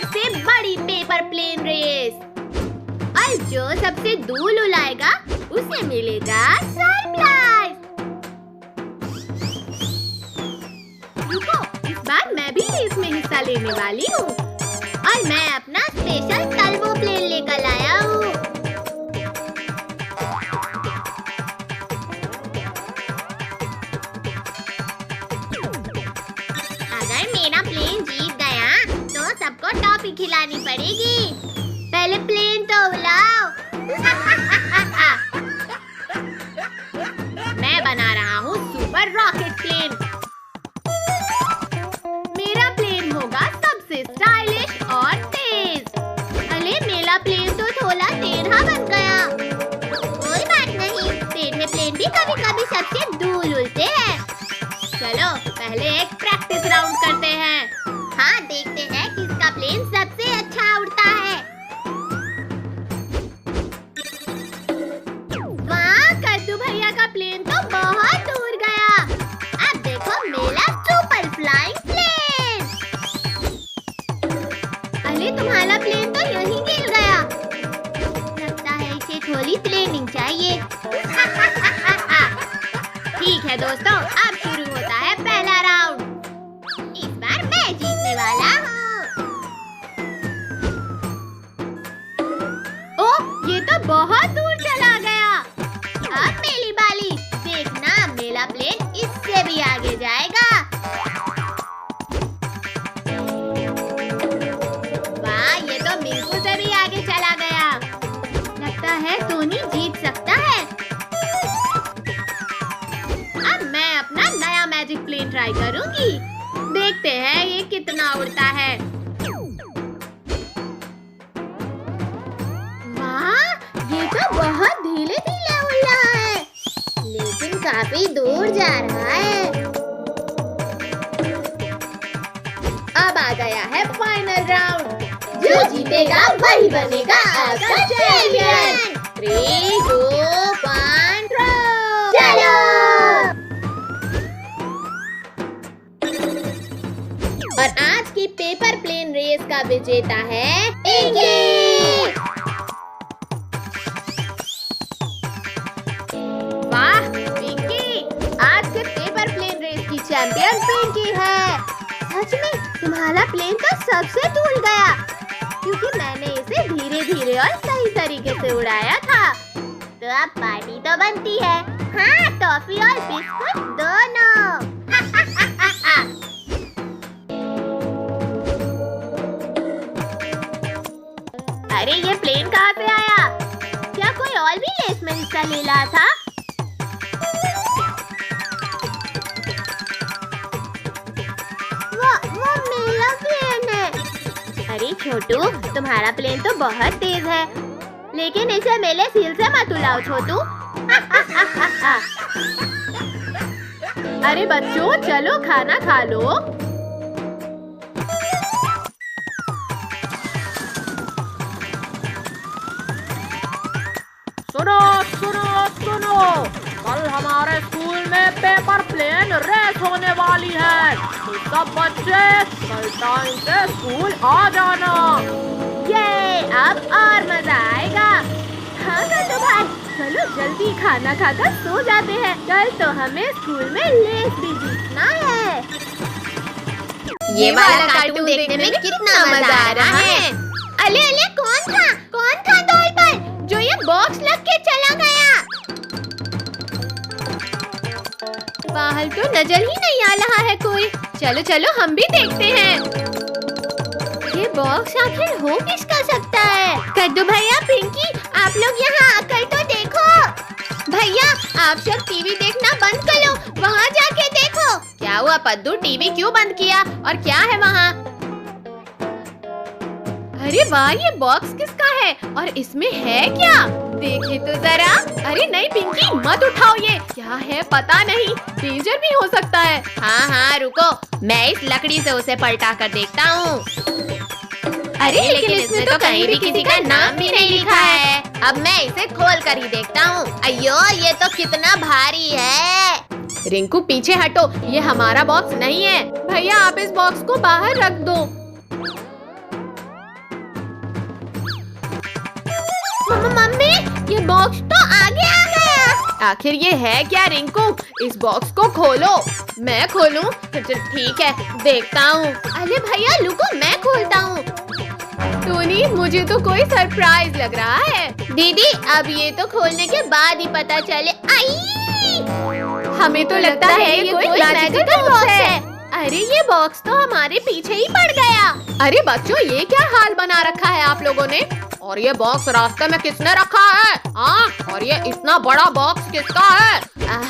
सबसे बड़ी paper plane race. और जो सबसे दूर उड़ाएगा उसे मिलेगा सरप्राइज। रुको, इस बार मैं भी इसमें हिस्सा लेने वाली हूँ और मैं अपना स्पेशल टर्बो प्लेन लेकर आया हूँ। अगर मेरा प्लेन जीत गया तो सबको टॉफी खिलानी पड़ेगी। पहले प्लेन तो उड़ाओ। मैं बना रहा हूँ सुपर रॉकेट प्लेन। मेरा प्लेन होगा सबसे स्टाइलिश और तेज। अरे मेरा प्लेन तो थोड़ा टेढ़ा बन गया। कोई बात नहीं, टेढ़े प्लेन भी कभी कभी सबसे दूर उड़ते हैं। चलो पहले एक प्रैक्टिस राउंड करते हैं। हाँ, देखते हैं किसका प्लेन सबसे अच्छा उड़ता है। वाह, कद्दू भैया का प्लेन तो बहुत दूर गया। अब देखो मेरा सुपर फ्लाइंग प्लेन। अरे तुम्हारा प्लेन तो यहीं गिर गया। लगता है इसे थोड़ी ट्रेनिंग चाहिए। ठीक है दोस्तों, अब शुरू होता है पहला राउंड। इस बार मैं जीतने वाला हूँ। ओह, ये तो बहुत दूर चला गया। अब मेरी बारी। देखना, मेरा प्लेन इससे भी आगे जाएगा। वाह, ये तो मिंकू से भी आगे चला गया। लगता है टोनी जीत सकता है। अब मैं अपना नया मैजिक प्लेन ट्राई करूंगी। देखते हैं ये कितना उड़ता है। वाह, ये तो बहुत धीरे धीरे उड़ रहा है, लेकिन काफी दूर जा रहा है। अब आ गया है फाइनल राउंड। जो जीतेगा वही बनेगा आपका चैंपियन। 3, 2, 1, चलो। और आज की पेपर प्लेन रेस का विजेता है पिंकी। वाह पिंकी, आज के पेपर प्लेन रेस की चैंपियन पिंकी है। सच में तुम्हारा प्लेन तो सबसे दूर गया, क्योंकि मैंने इसे धीरे धीरे और सही तरीके से उड़ाया था। तो अब पार्टी तो बनती है। हाँ, टॉफी और बिस्कुट दोनों। अरे ये प्लेन कहाँ से आया? क्या कोई और भी रेस में हिस्सा ले रहा था? वो मेरा प्लेन है। अरे छोटू, तुम्हारा प्लेन तो बहुत तेज है, लेकिन इसे मेरे सील से मत उड़ाओ छोटू। अरे बच्चों, चलो खाना खा लो। सुनो सुनो सुनो, कल हमारे स्कूल में पेपर प्लेन रेस होने वाली है, तो सब बच्चे कल टाइम से स्कूल आ जाना। ये अब और मजा आएगा। हाँ तो भाई, चलो जल्दी खाना खाकर सो जाते हैं। कल तो हमें स्कूल में रेस भी जीतना है। ये वाला कार्टून देखने में कितना मजा आ रहा है। अले अले, कौन था दौड़ पर जो ये बॉक्स लग के चला गया? बाहर तो नजर ही नहीं आ रहा है कोई। चलो चलो हम भी देखते हैं। ये बॉक्स आखिर हो किसका सकता है? कद्दू भैया, पिंकी, आप लोग यहाँ आकर तो देखो। भैया, आप सब टीवी देखना बंद कर लो, वहाँ जाके देखो। क्या हुआ पद्दू, टीवी क्यों बंद किया और क्या है वहाँ? अरे वाह, ये बॉक्स किसका है और इसमें है क्या? देखे तो जरा। अरे नहीं पिंकी, मत उठाओ, ये क्या है पता नहीं, डेंजर भी हो सकता है। हाँ हाँ रुको, मैं इस लकड़ी से उसे पलटा कर देखता हूँ। अरे लेकिन इसमें तो कहीं भी किसी का नाम भी नहीं लिखा है। अब मैं इसे खोल कर ही देखता हूँ। अयो, ये तो कितना भारी है। रिंकू पीछे हटो, ये हमारा बॉक्स नहीं है। भैया आप इस बॉक्स को बाहर रख दो। ये बॉक्स तो आगे आ गया। आखिर ये है क्या रिंकू? इस बॉक्स को खोलो। मैं खोलूं? ठीक है, देखता हूँ। अरे भैया रुको, मैं खोलता हूँ। टोनी, मुझे तो कोई सरप्राइज लग रहा है। दीदी, अब ये तो खोलने के बाद ही पता चले। आई! हमें तो लगता है ये कोई मैजिकल बॉक्स है। अरे ये बॉक्स तो हमारे पीछे ही पड़ गया। अरे बच्चों, ये क्या हाल बना रखा है आप लोगों ने? और ये बॉक्स रास्ते में किसने रखा है? हाँ, और ये इतना बड़ा बॉक्स किसका है?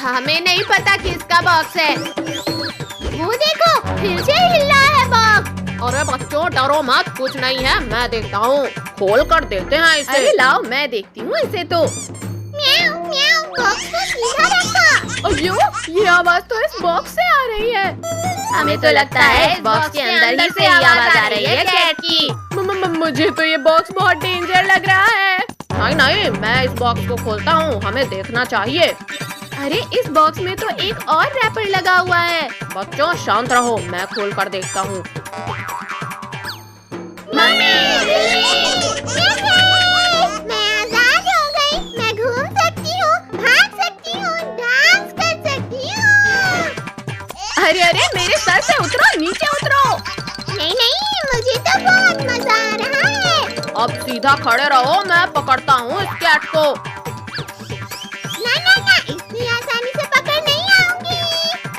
हमें नहीं पता किसका बॉक्स है। वो देखो, फिर से हिल रहा है बॉक्स। अरे बच्चों, डरो मत, कुछ नहीं है, मैं देखता हूँ। खोल कर देते हैं इसे। अरे लाओ, मैं देखती हूँ इसे तो। म्याऊ म्याऊ, बॉक्स को सीधा रखा। अयो, ये आवाज तो इस बॉक्स से आ रही है। हमें तो लगता है इस बॉक्स के अंदर ही से आवाज आ रही है कैट की। मुझे तो ये बॉक्स बहुत डेंजर लग रहा है। नहीं नहीं, मैं इस बॉक्स को खोलता हूँ, हमें देखना चाहिए। अरे इस बॉक्स में तो एक और रैपर लगा हुआ है। बच्चों शांत रहो, मैं खोल कर देखता हूँ। मम्मी, मैं आजाद हो गई। मैं घूम सकती हूँ, भाग सकती हूँ, डांस कर सकती हूँ। अरे अरे, मेरे सर से उतरो, नीचे उतरो। नहीं नहीं, मुझे तो बहुत मजा आ रहा है। अब सीधा खड़े रहो, मैं पकड़ता हूँ इस कैट को। ना ना ना, इतनी आसानी से पकड़ नहीं आऊंगी।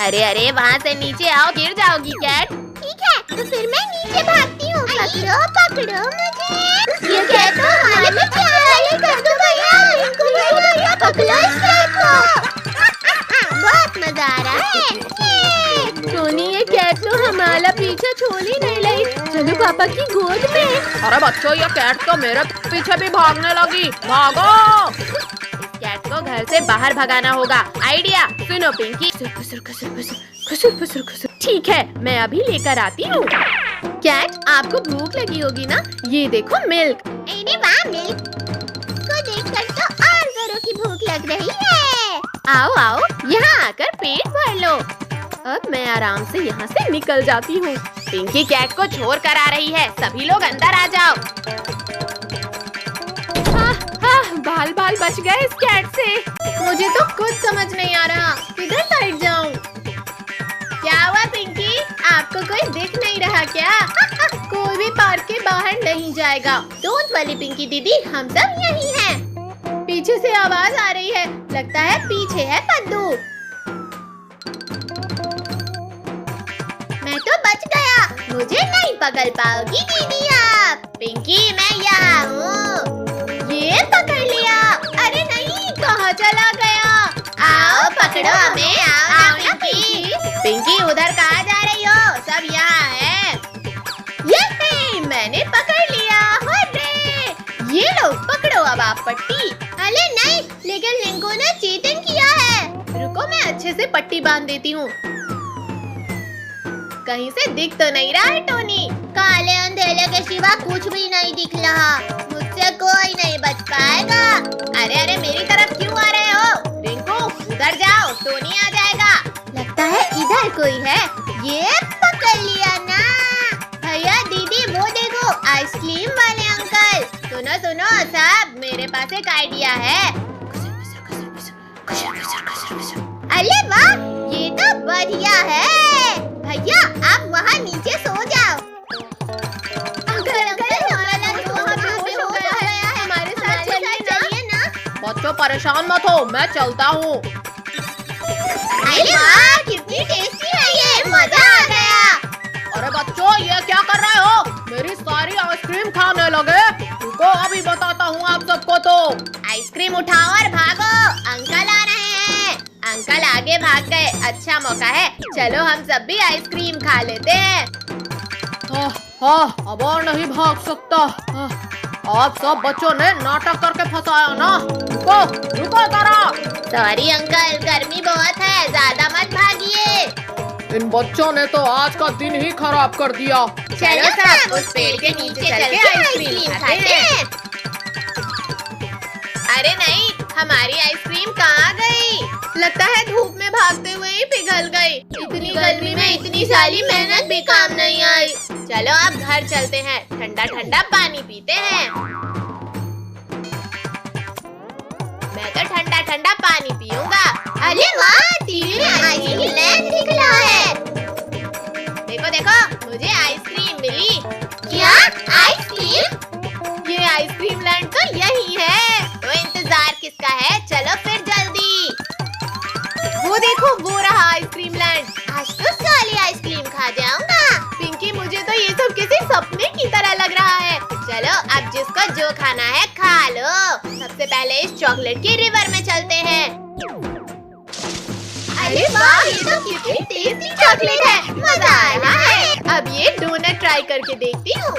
अरे अरे, वहाँ से नीचे आओ, गिर जाओगी कैट। ठीक है, तो फिर मैं नीचे भागती हूँ। पकड़ो पकड़ो मुझे। ये कैट तो हमारे में कर दो भैया, पकड़ो इस कैट को। बहुत मजा आ रहा है। टोनी, ये कैट तो हमारा पीछे छोड़ ही नहीं रही। चलो पापा की गोद में। अरे बच्चों, ये कैट तो मेरे पीछे भी भागने लगी। भागो! इस कैट को घर से बाहर भगाना होगा। आइडिया सुनो पिंकी। ठीक है, मैं अभी लेकर आती हूँ। कैट, आपको भूख लगी होगी ना? ये देखो मिल्क। अरे वाह, मिल्क को देखकर तो और जोरों की भूख लग रही है। आओ आओ, यहाँ आकर पेट भर लो। अब मैं आराम से यहाँ से निकल जाती हूँ। पिंकी कैट को छोड़ कर आ रही है, सभी लोग अंदर आ जाओ। बाल बाल बच गए इस कैट से। मुझे तो कुछ समझ नहीं आ रहा, किधर साइड जाऊँ? क्या हुआ पिंकी, आपको कोई दिख नहीं रहा क्या? कोई भी पार्क के बाहर नहीं जाएगा। डोंट वरी पिंकी दीदी, हम सब यही हैं। पीछे से आवाज आ रही है, लगता है पीछे है पद्दू। मैं तो बच गया, मुझे नहीं पकड़ पाओगी दीदी आप। पिंकी, मैं यहाँ हूँ। ये पकड़ लिया। अरे नहीं, कहाँ चला गया? आओ पकड़ो हमें, आओ ना पिंकी। पिंकी, उधर कहाँ जा रही हो? सब यहाँ है। ये मैंने पकड़ लिया। हुर्रे! ये लो, पकड़ो अब आप पट्टी। अरे नहीं, लेकिन लिंको ने चीटिंग किया है। रुको, मैं अच्छे से पट्टी बांध देती हूँ। कहीं से दिख तो नहीं रहा है टोनी। काले अंधेरे के सिवा कुछ भी नहीं दिख रहा। मुझसे कोई नहीं बच पाएगा। अरे अरे, मेरी तरफ क्यों आ रहे हो? रिंकू, उधर जाओ, टोनी आ जाएगा। लगता है इधर कोई है। ये पकड़ लिया ना। भैया दीदी, वो देखो, आइसक्रीम वाले अंकल। सुनो सुनो सब, मेरे पास एक आइडिया है। अरे वाह, ये तो बढ़िया है। भैया, आप वहाँ नीचे सो जाओ। अंकल अंकल, हमारा तो वहाँ बेहोश हो गया है। हमारे साथ चलिए ना। बच्चों परेशान मत हो, मैं चलता हूँ। अरे वाह, कितनी टेस्टी है ये, मजा आ गया। अरे बच्चों, ये क्या कर रहे हो? मेरी सारी आइसक्रीम खाने लगे। रुको, अभी बताता हूँ आप सबको। तो आइसक्रीम उठाओ और भागो, अंकल आ रहे हैं। अंकल आगे भाग गए, अच्छा मौका है। चलो हम सब भी आइसक्रीम खा लेते हैं। अब और नहीं भाग सकता। आप सब बच्चों ने नाटक करके फंसाया ना। रुको रुको जरा। सॉरी अंकल, गर्मी बहुत है, ज्यादा मत भागिए। इन बच्चों ने तो आज का दिन ही खराब कर दिया। चलो सब उस पेड़ के नीचे चल के आइसक्रीम खाते हैं। अरे नहीं, हमारी आइसक्रीम कहाँ गई? लगता है धूप में भागते हुए ही पिघल गई। इतनी गर्मी में इतनी सारी मेहनत भी काम नहीं आई। चलो अब घर चलते हैं, ठंडा ठंडा पानी पीते हैं। ठंडा पानी पीऊंगा। अरे वाह, टीवी में आइसक्रीम लैंड दिख रहा है। देखो देखो, मुझे आइसक्रीम मिली। क्या आइसक्रीम? ये आइसक्रीम लैंड तो यही है। तो इंतजार किसका है? चलो फिर जल्दी। वो देखो, वो रहा आइसक्रीम लैंड। आज तो सारी आइसक्रीम खा जाऊंगा। पिंकी, मुझे तो ये सब किसी सपने की तरह लग रहा है। चलो अब जिसको जो खाना है खा लो। सबसे पहले इस चॉकलेट की रिवर में चलते हैं। अरे वाह, ये तो कितनी टेस्टी चॉकलेट है, मजा आ रहा है। अब ये डोनट ट्राई करके देखती हूँ।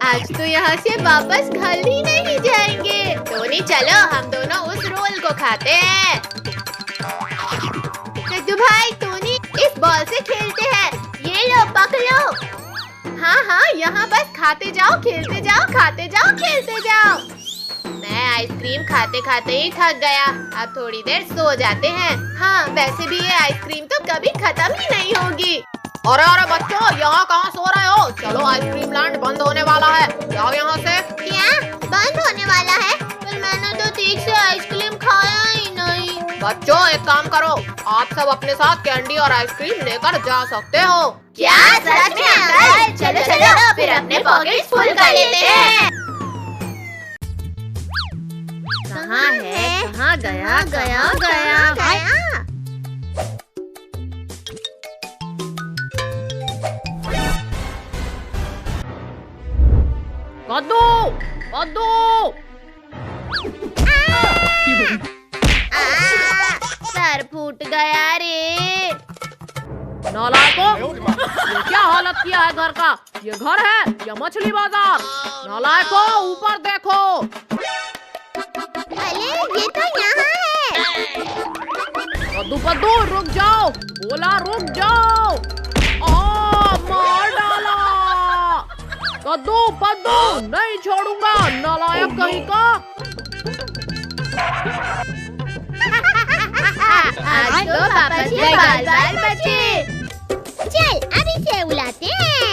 आज तो यहाँ से वापस घर ही नहीं जाएंगे। टोनी चलो, हम दोनों उस रोल को खाते हैं। कद्दू भाई, टोनी इस बॉल से खेलते हैं। ये लो, पकड़ो। हाँ हाँ, यहाँ बस खाते जाओ, खेलते जाओ, खाते जाओ, खेलते जाओ। मैं आइसक्रीम खाते खाते ही थक गया। अब थोड़ी देर सो जाते हैं। हाँ, वैसे भी ये आइसक्रीम तो कभी खत्म ही नहीं होगी। अरे अरे बच्चों, यहाँ कहाँ सो रहे हो? चलो, आइसक्रीम लैंड बंद होने वाला है, जाओ यहाँ से। क्या बंद होने वाला है? पर मैंने तो ठीक से आइसक्रीम खाया ही नहीं। बच्चों, एक काम करो, आप सब अपने साथ कैंडी और आइसक्रीम लेकर जा सकते हो। क्या सच में अंकल? चलो चलो, फिर अपने पॉकेट्स फुल कर लेते हैं। कहाँ है? कहाँ गया? गया। कद्दू, कद्दू। सर फूट गया रे। नालायकों, ये क्या हालत किया है घर का? ये घर है या मछली बाजार? नालायकों, ऊपर देखो। अरे ये तो यहाँ है। कद्दू पद्दू, रुक जाओ, बोला रुक जाओ। मार डाला। कद्दू पद्दू, नहीं छोड़ूंगा, नालायक कहीं का। आज तो पापा से बाल बचे। चल अब इसे उलाते हैं।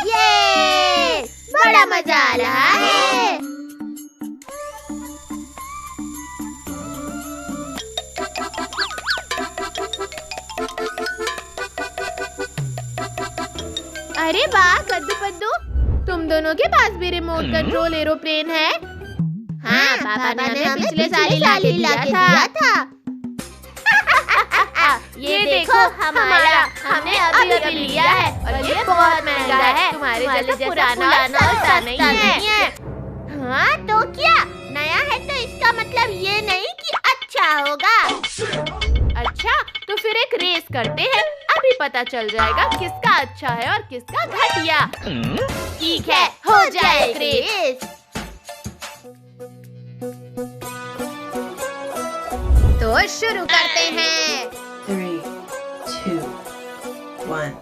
ये बड़ा मजा आ रहा है। अरे वाह कद्दू पद्दू, तुम दोनों के पास भी रिमोट कंट्रोल एरोप्लेन है। हाँ, पापा ने हमें पिछले साल ही लाके दिया था। ये देखो हमारा, हमने अभी लिया है और ये बहुत महंगा है। तुम्हारे जैसे पुराना और सस्ता नहीं है। हाँ तो क्या, नया है तो इसका मतलब ये नहीं कि अच्छा होगा। अच्छा, तो फिर एक रेस करते हैं, अभी पता चल जाएगा किसका अच्छा है और किसका घटिया। ठीक है, हो जाए एक रेस। तो शुरू करते हैं। 3, 2, 1.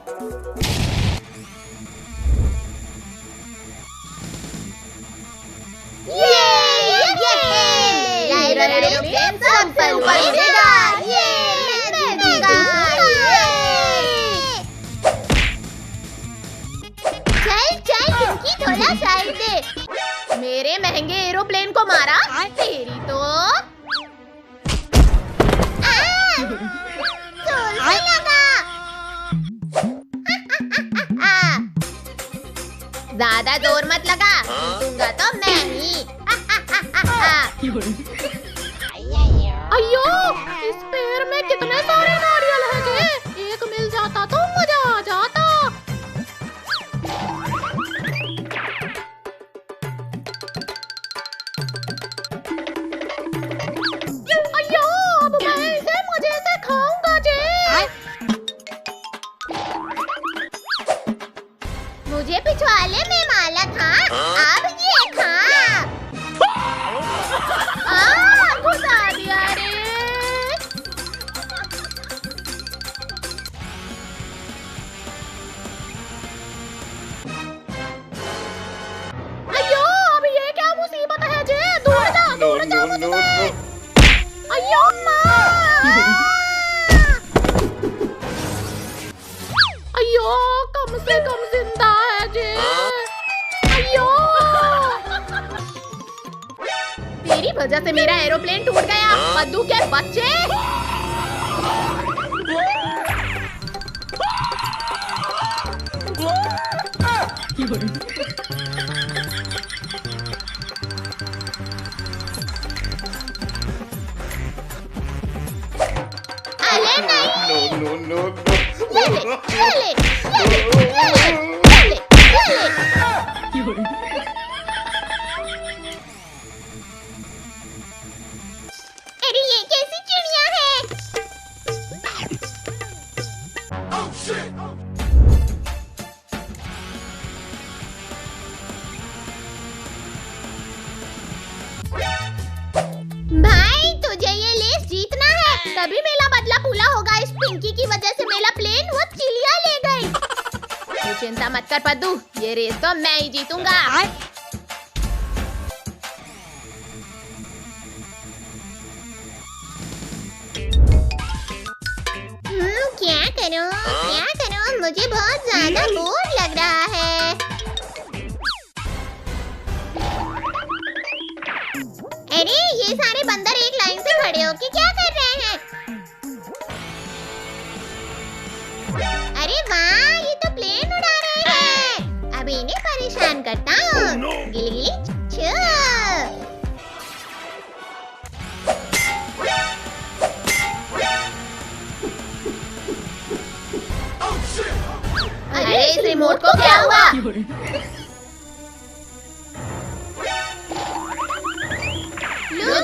एरोप्लेन सबसे ऊपर उड़ेगा। मैं जीतूंगा। चल पिंकी, थोड़ा साइड दे। मेरे महंगे एरोप्लेन को मारा, तेरी तो लगा। ज्यादा जोर मत लगा, जीतूंगा तो मैं ही। अयो, इस पेड़ में कितने सारे नारियल हैं जी। एक मिल जाता तो मजा आ जाता। अयो, अब मैं इसे मजे से खाऊंगा जी। मुझे पिछवाड़े में माला था, अब ये खा। घुसा दिया रे। अयो, अब ये क्या मुसीबत है जी। दूर जा मुझसे। अयो अयो, कम से कम जिंदा है जी। वजह से मेरा एरोप्लेन टूट गया। पद्दू के बच्चे। अरे नहीं। No. ले ले, ले ले, ले ले, ले ले, ले ले, ले ले। अरे ये कैसी चिड़िया है? भाई तुझे ये रेस जीतना है, तभी मेला बदला पूला होगा। इस पिंकी की वजह से मेरा प्लेन वो चिड़िया ले गई। तू चिंता मत कर पद्दू, ये रेस तो मैं ही जीतूंगा। क्या करूं? मुझे बहुत ज्यादा बोर लग रहा है। अरे ये सारे बंदर एक लाइन से खड़े होके क्या कर रहे हैं? अरे वाह, ये तो प्लेन उड़ा रहे हैं। अब इन्हें परेशान करता हूँ। गिली गिली छू। अरे इस रिमोट को क्या हुआ? रुक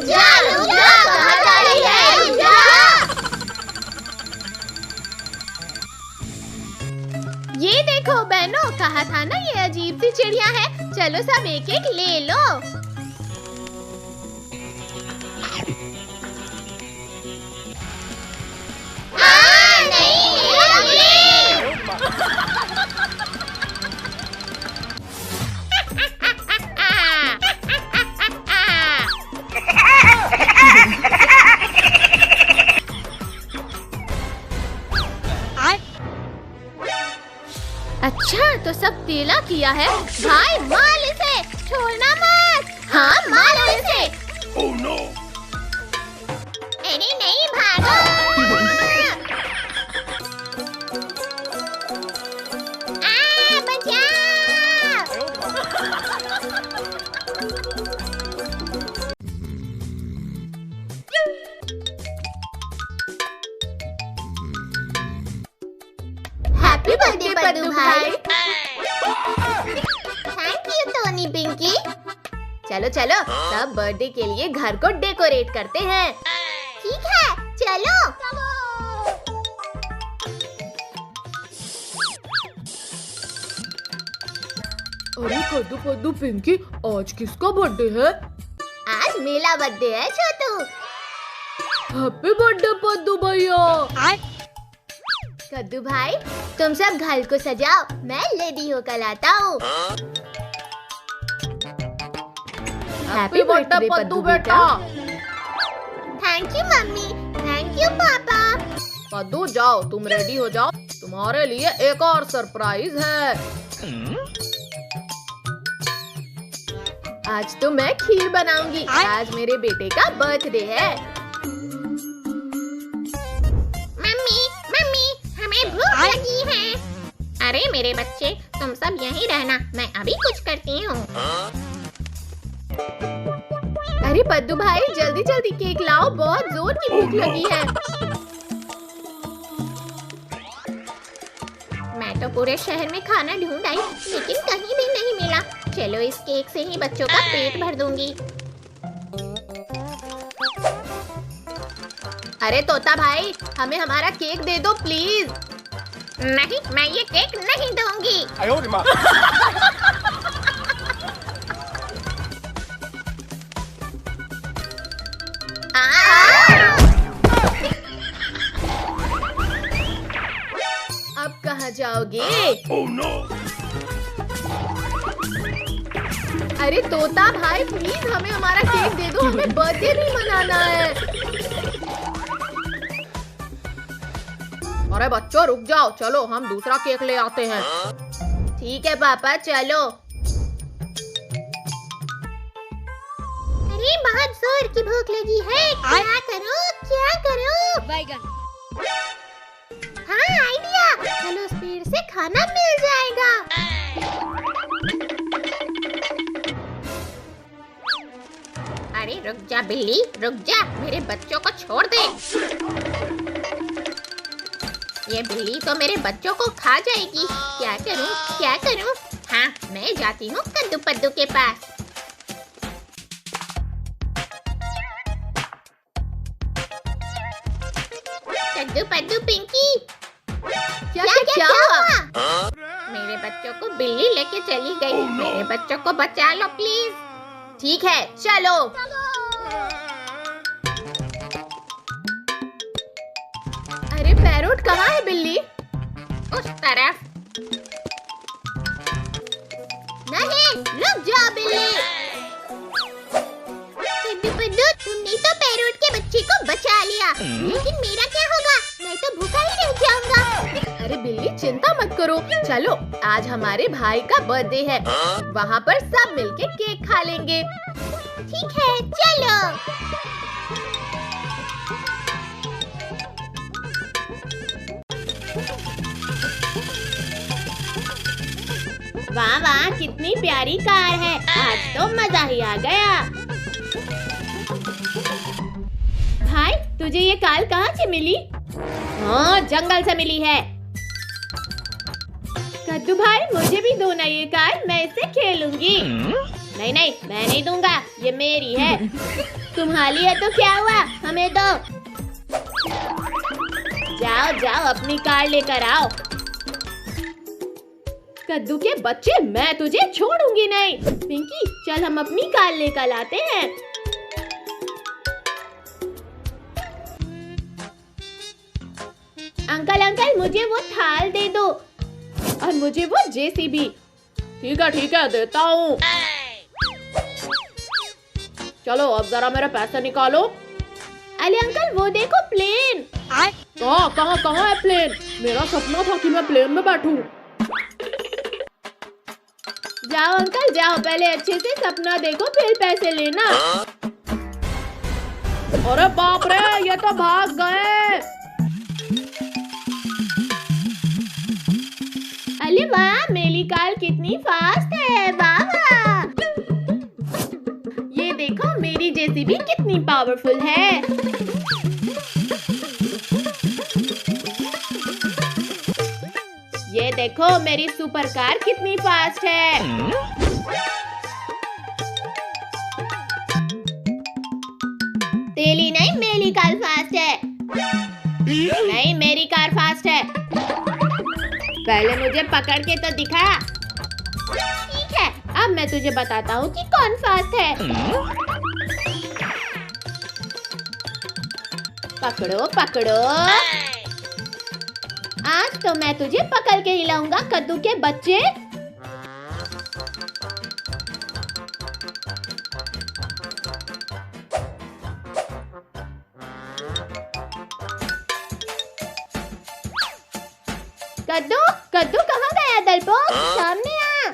जा, कहाँ जा रही है? रुक जा। ये देखो बहनों, कहा था ना ये अजीब सी चिड़िया है। चलो सब एक एक ले लो। अच्छा तो सब तेला किया है। भाई मार इसे, छोड़ना मत। हाँ मारो इसे। Oh no! अरे नहीं, भागो। बचाओ। हैप्पी बर्थडे पद्दू भाई। Thank you Tony Pinky. चलो चलो सब बर्थडे के लिए घर को डेकोरेट करते हैं। ठीक है चलो। अरे कद्दू पिंकी, आज किसका बर्थडे है? आज मेरा बर्थडे है छोटू। हैप्पी बर्थडे पद्दू भैया। कद्दू भाई तुम सब घर को सजाओ, मैं रेडी होकर आता हूँ। हैप्पी बर्थडे पद्दू बेटा। Thank you mummy, thank you पापा। पद्दू जाओ, तुम रेडी हो जाओ, तुम्हारे लिए एक और सरप्राइज है। आज तो मैं खीर बनाऊंगी। आज मेरे बेटे का बर्थडे है। मम्मी हमें भूख लगी है। अरे मेरे बच्चे तुम सब यहीं रहना, मैं अभी कुछ करती हूँ। अरे पद्दू भाई जल्दी जल्दी केक लाओ, बहुत जोर की भूख लगी है। मैं तो पूरे शहर में खाना ढूंढ आई, लेकिन कहीं भी नहीं मिला। चलो इस केक से ही बच्चों का पेट भर दूंगी। अरे तोता भाई हमें हमारा केक दे दो प्लीज। नहीं, मैं ये केक नहीं दूंगी। अब कहाँ जाओगे? Oh no! अरे तोता भाई प्लीज हमें हमारा केक दे दो, हमें बर्थडे भी मनाना है। अरे बच्चों रुक जाओ, चलो हम दूसरा केक ले आते हैं। ठीक है पापा चलो। मुझे बहुत जोर की भूख लगी है। क्या करूं? क्या करूं? हाँ, आइडिया। चलो उस पेड़ से खाना मिल जाएगा। अरे रुक जा बिल्ली, रुक जा, मेरे बच्चों को छोड़ दे। ये बिल्ली तो मेरे बच्चों को खा जाएगी। क्या करूं? क्या करूं? हाँ, मैं जाती हूँ कद्दू पद्दू के पास। कद्दू पद्दू पिंकी, क्या हुआ? मेरे बच्चों को बिल्ली लेके चली गई। मेरे बच्चों को बचा लो प्लीज। ठीक है, चलो। अरे पैरोट, कहाँ है बिल्ली? उस तरफ। नहीं, रुक जा बिल्ली। कद्दू पद्दू, तुमने तो पैरोट के बच्चे को बचा लिया, लेकिन मेरा क्या होगा? मैं तो भूखा ही रह जाऊंगा। अरे बिल्ली, चिंता मत करो। चलो, आज हमारे भाई का बर्थडे है। वहाँ पर सब मिलके केक खा लेंगे। ठीक है, चलो। वाह वाह, कितनी प्यारी कार है। आज तो मजा ही आ गया। भाई, तुझे ये कार कहाँ से मिली? हाँ, जंगल से मिली है। कद्दू भाई, मुझे भी दो ना ये कार, मैं इससे खेलूंगी। नहीं नहीं, मैं नहीं दूंगा, ये मेरी है। तुम्हारी है तो क्या हुआ, हमें दो। जाओ जाओ, अपनी कार लेकर आओ। कद्दू के बच्चे, मैं तुझे छोड़ूंगी नहीं। पिंकी, चल हम अपनी कार लेकर आते हैं। अंकल अंकल, मुझे वो थाल दे दो और मुझे वो जेसीबी। ठीक है, देता हूँ। चलो अब जरा मेरे पैसे निकालो। अरे अंकल, वो देखो प्लेन। कहाँ है प्लेन? मेरा सपना था कि मैं प्लेन में बैठूं। जाओ अंकल जाओ, पहले अच्छे से सपना देखो फिर पैसे लेना। अरे बाप रे, ये तो भाग गए। अरे वाह, मेरी कार कितनी फास्ट है। वाह वाह, ये देखो मेरी जेसीबी कितनी पावरफुल है। ये देखो मेरी सुपर कार कितनी फास्ट है। तेरी नहीं, मेरी कार फास्ट है। नहीं, मेरी कार फास्ट है। पहले मुझे पकड़ के तो दिखा। ठीक है, अब मैं तुझे बताता हूँ कि कौन फास्ट है। पकड़ो पकड़ो, आज तो मैं तुझे पकड़ के हिलाऊंगा कद्दू के बच्चे। कद्दू कद्दू कहाँ गया डरपोक? सामने आ।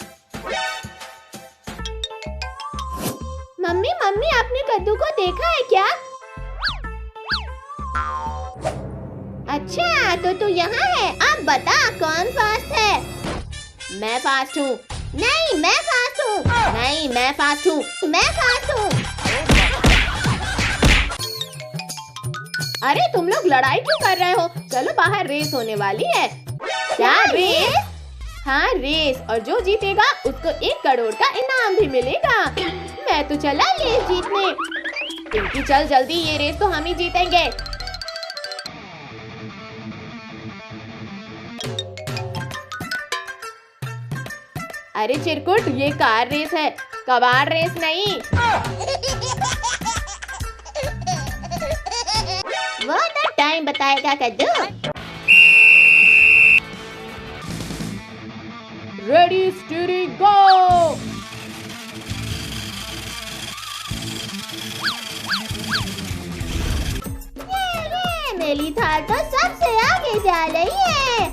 मम्मी मम्मी, आपने कद्दू को देखा है क्या? अच्छा, तो तू यहाँ है। अब बता कौन फास्ट है? मैं फास्ट हूँ। नहीं, मैं फास्ट हूँ। नहीं, मैं फास्ट हूँ। मैं फास्ट हूँ। अरे तुम लोग लड़ाई क्यों कर रहे हो? चलो बाहर रेस होने वाली है। क्या रेस? हाँ रेस, और जो जीतेगा उसको 1 करोड़ का इनाम भी मिलेगा। मैं तो चला रेस जीतने। पिंकी चल जल्दी, ये रेस तो हम ही जीतेंगे। अरे चिरकुट, ये कार रेस है, कबाड़ रेस नहीं। वो तो टाइम बताएगा कद्दू। रेडी स्टीडी गो। मेरी थार तो सबसे आगे जा रही है।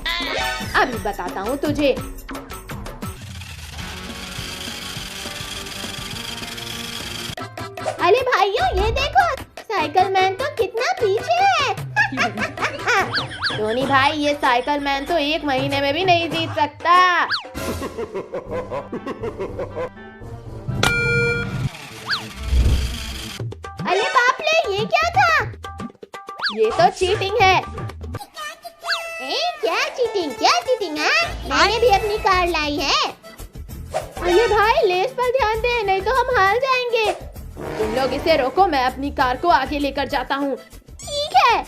अभी बताता हूँ तुझे। अरे भाइयों ये देखो, साइकिल मैन तो कितना पीछे है। टोनी भाई, ये साइकिल मैन तो 1 महीने में भी नहीं जीत सकता। अरे बाप रे, ये क्या था? ये तो चीटिंग है। क्या चीटिंग है? मैंने भी अपनी कार लाई है। अरे भाई, लेस पर ध्यान दे, नहीं तो हम हार जाएंगे। तुम लोग इसे रोको, मैं अपनी कार को आगे लेकर जाता हूँ। ठीक है।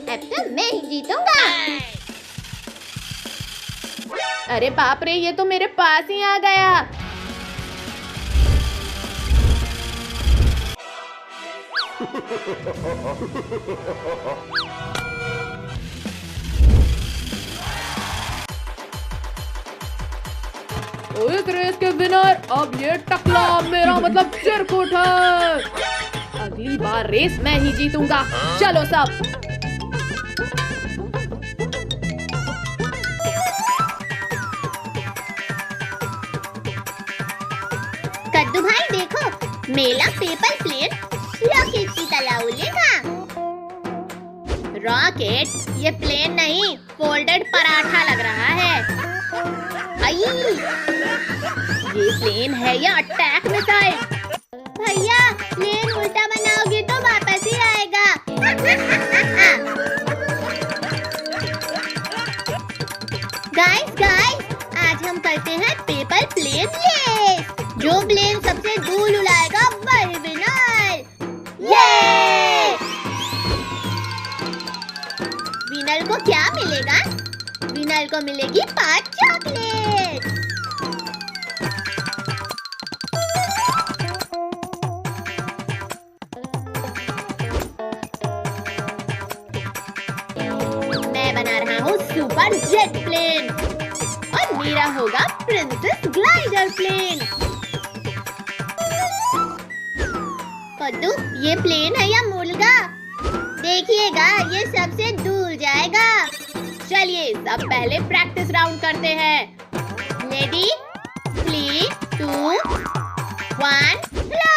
अब तो मैं ही जीतूंगा। अरे बाप रे, ये तो मेरे पास ही आ गया। इस रेस के विनर अब ये टकला, मेरा मतलब चिरकुट है। अगली बार रेस मैं ही जीतूंगा। चलो सब। कद्दू भाई देखो, मेरा पेपर प्लेन रॉकेट की तरह उड़ेगा। रॉकेट? ये प्लेन नहीं, फोल्डेड पराठा लग रहा है। आई, ये प्लेन है या अटैक मिसाइल? भैया, प्लेन उल्टा बनाओगे तो वापस ही आएगा। गाइस, आज हम करते हैं पेपर प्लेन रेस। जो प्लेन सबसे दूर उड़ाएगा वही विनर। ये विनर को क्या मिलेगा? विनर को मिलेगी 5 चॉकलेट। मैं बना रहा हूँ सुपर जेट प्लेन और मेरा होगा प्रिंसेस ग्लाइडर प्लेन। कद्दू, ये प्लेन है या मुर्गा? देखिएगा, ये सबसे दूर जाएगा। चलिए सब पहले प्रैक्टिस राउंड करते हैं। रेडी, 3, 2, 1, मेरा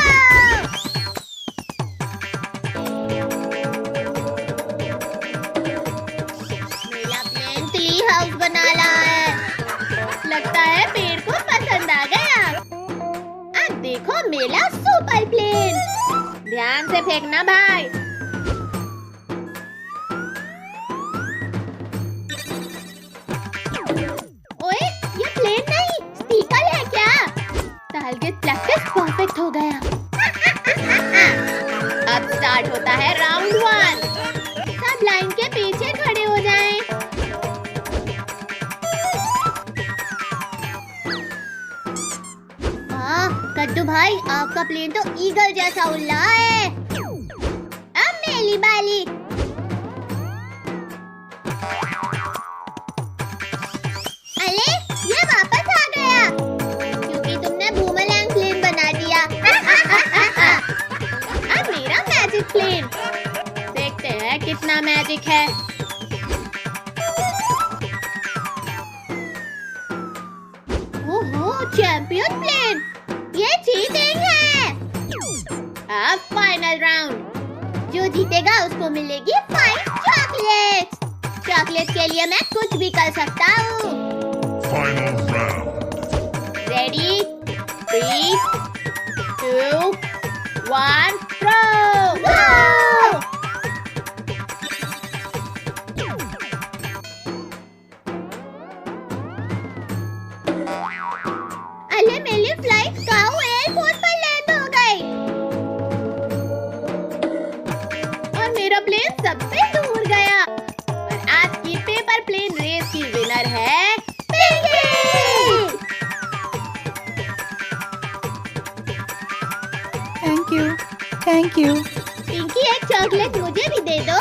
प्लेन ट्री हाउस बना रहा है। लगता है पेड़ को पसंद आ गया। अब देखो मेरा सुपर प्लेन। ध्यान से फेंकना भाई। ओए, ये प्लेन नहीं, स्टिकर है क्या? टारगेट प्रैक्टिस परफेक्ट हो गया। अब स्टार्ट होता है राउंड 1। सब लाइन के पीछे खड़े हो जाएं। कद्दू भाई, आपका प्लेन तो ईगल जैसा उड़ रहा है। अब मेरी बारी। अरे, ये वापस आ गया क्योंकि तुमने बूमरैंग प्लेन बना दिया। अब मेरा मैजिक प्लेन। देखते हैं कितना मैजिक है। ओहो, चैंपियन प्लेन। ये चीटिंग है। अब फाइनल राउंड। जो जीतेगा उसको मिलेगी 5 चॉकलेट। चॉकलेट के लिए मैं कुछ भी कर सकता हूँ। Final round. Ready, 3, 2, 1, throw. अरे, मेरी फ्लाइट काऊ एयरपोर्ट पर लैंड हो गई और मेरा प्लेन सबसे दूर गया। और आज की पेपर प्लेन रेस की विनर है पिंकी। Thank you. पिंकी, एक चॉकलेट मुझे भी दे दो।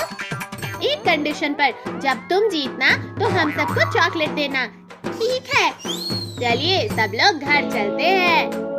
एक कंडीशन पर, जब तुम जीतना तो हम सबको चॉकलेट देना। ठीक है, चलिए सब लोग घर चलते हैं।